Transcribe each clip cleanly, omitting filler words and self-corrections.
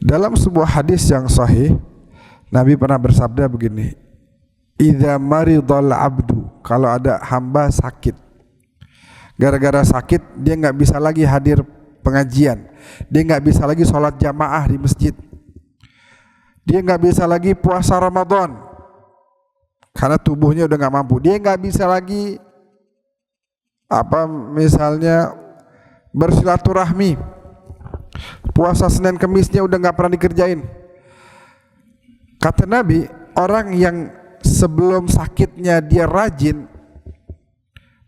Dalam sebuah hadis yang sahih, Nabi pernah bersabda begini, idza maridal abdu, kalau ada hamba sakit, gara-gara sakit dia nggak bisa lagi hadir pengajian, dia nggak bisa lagi sholat jamaah di masjid, dia nggak bisa lagi puasa Ramadan karena tubuhnya udah nggak mampu, dia nggak bisa lagi misalnya bersilaturahmi, puasa Senin Kemisnya udah nggak pernah dikerjain. Kata Nabi, orang yang sebelum sakitnya dia rajin,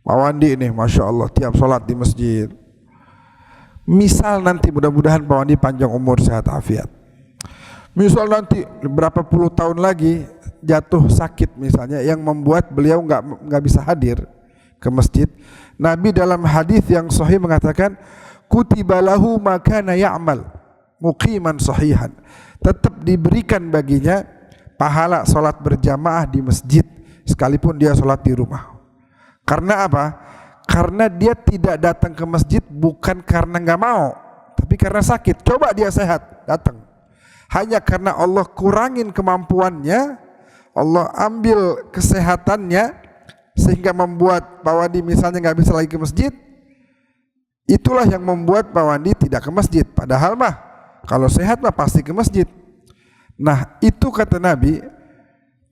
Pak Wandi ini Masya Allah tiap sholat di masjid, misal nanti mudah-mudahan Pak Wandi panjang umur sehat afiat, misal nanti berapa puluh tahun lagi jatuh sakit misalnya yang membuat beliau nggak bisa hadir ke masjid, Nabi dalam hadis yang sahih mengatakan kutiba lahu ma kana ya'mal muqiman sahihan, tetap diberikan baginya pahala salat berjamaah di masjid sekalipun dia salat di rumah. Karena apa? Karena dia tidak datang ke masjid bukan karena nggak mau, tapi karena sakit. Coba dia sehat datang, hanya karena Allah kurangin kemampuannya, Allah ambil kesehatannya sehingga membuat Pak Wandi misalnya nggak bisa lagi ke masjid. Itulah yang membuat Pak Wandi tidak ke masjid. Padahal mah kalau sehat mah pasti ke masjid. Nah itu kata Nabi,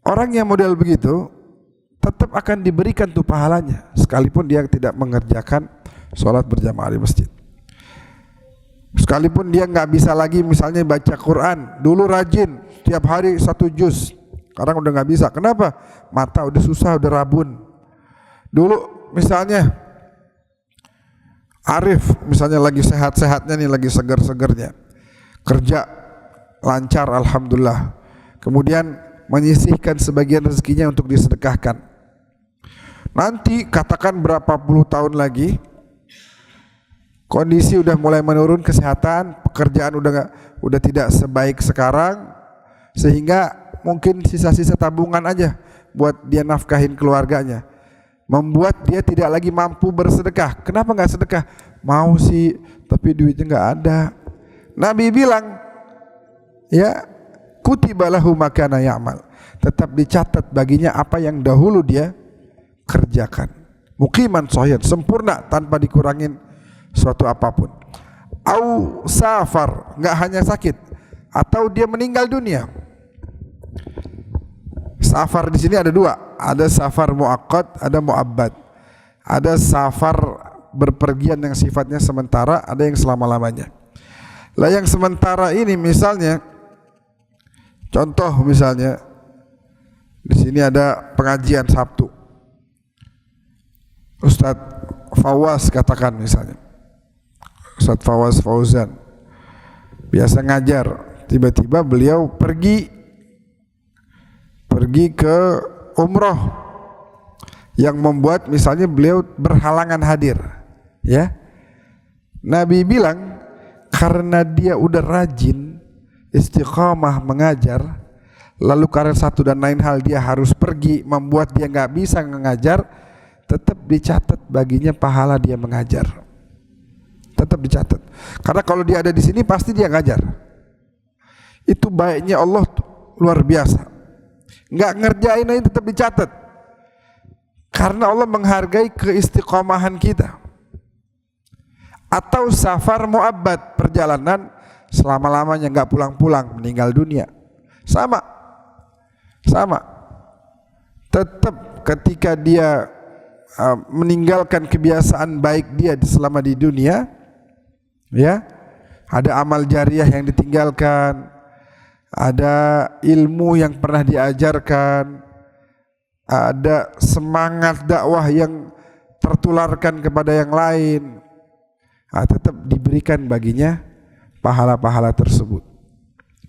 orang yang model begitu tetap akan diberikan tuh pahalanya sekalipun dia tidak mengerjakan sholat berjamaah di masjid. Sekalipun dia nggak bisa lagi misalnya baca Quran, dulu rajin setiap hari 1 juz, sekarang udah nggak bisa. Kenapa? Mata udah susah, udah rabun. Dulu misalnya Arif misalnya lagi sehat-sehatnya nih, lagi seger-segernya, kerja lancar alhamdulillah, kemudian menyisihkan sebagian rezekinya untuk disedekahkan. Nanti katakan berapa puluh tahun lagi kondisi udah mulai menurun, kesehatan, pekerjaan udah tidak sebaik sekarang, sehingga mungkin sisa-sisa tabungan aja buat dia nafkahin keluarganya, membuat dia tidak lagi mampu bersedekah. Kenapa nggak sedekah? Mau sih, tapi duitnya nggak ada. Nabi bilang, ya kutiba lahu ma kana ya'mal, tetap dicatat baginya apa yang dahulu dia kerjakan. Muqiman shahihan, sempurna tanpa dikurangin suatu apapun. Au safar, nggak hanya sakit, atau dia meninggal dunia. Safar di sini ada dua, ada safar muaqqat, ada muabbad. Ada safar berpergian yang sifatnya sementara, ada yang selama-lamanya. Lah yang sementara ini misalnya, contoh misalnya di sini ada pengajian Sabtu, Ustadz Fawaz katakan misalnya, Ustadz Fawaz Fauzan biasa ngajar, tiba-tiba beliau pergi ke umroh yang membuat misalnya beliau berhalangan hadir, ya. Nabi bilang karena dia udah rajin istiqamah mengajar, lalu karena satu dan lain hal dia harus pergi membuat dia nggak bisa mengajar, tetap dicatat baginya pahala dia mengajar, tetap dicatat. Karena kalau dia ada di sini pasti dia ngajar. Itu baiknya Allah luar biasa. Nggak ngerjain aja tetap dicatat, karena Allah menghargai keistiqomahan kita. Atau safar muabbad, perjalanan selama-lamanya nggak pulang-pulang, meninggal dunia, sama tetap ketika dia meninggalkan kebiasaan baik dia selama di dunia, ya, ada amal jariah yang ditinggalkan, ada ilmu yang pernah diajarkan, ada semangat dakwah yang tertularkan kepada yang lain, tetap diberikan baginya pahala-pahala tersebut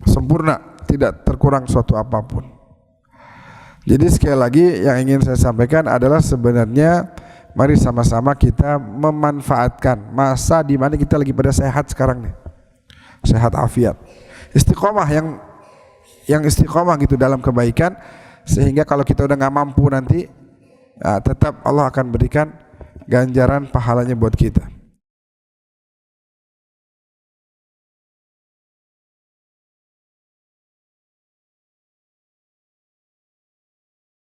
sempurna, tidak terkurang suatu apapun. Jadi sekali lagi yang ingin saya sampaikan adalah sebenarnya mari sama-sama kita memanfaatkan masa di mana kita lagi pada sehat sekarang nih, sehat afiat, istiqomah yang istiqomah gitu dalam kebaikan, sehingga kalau kita udah nggak mampu nanti tetap Allah akan berikan ganjaran pahalanya buat kita.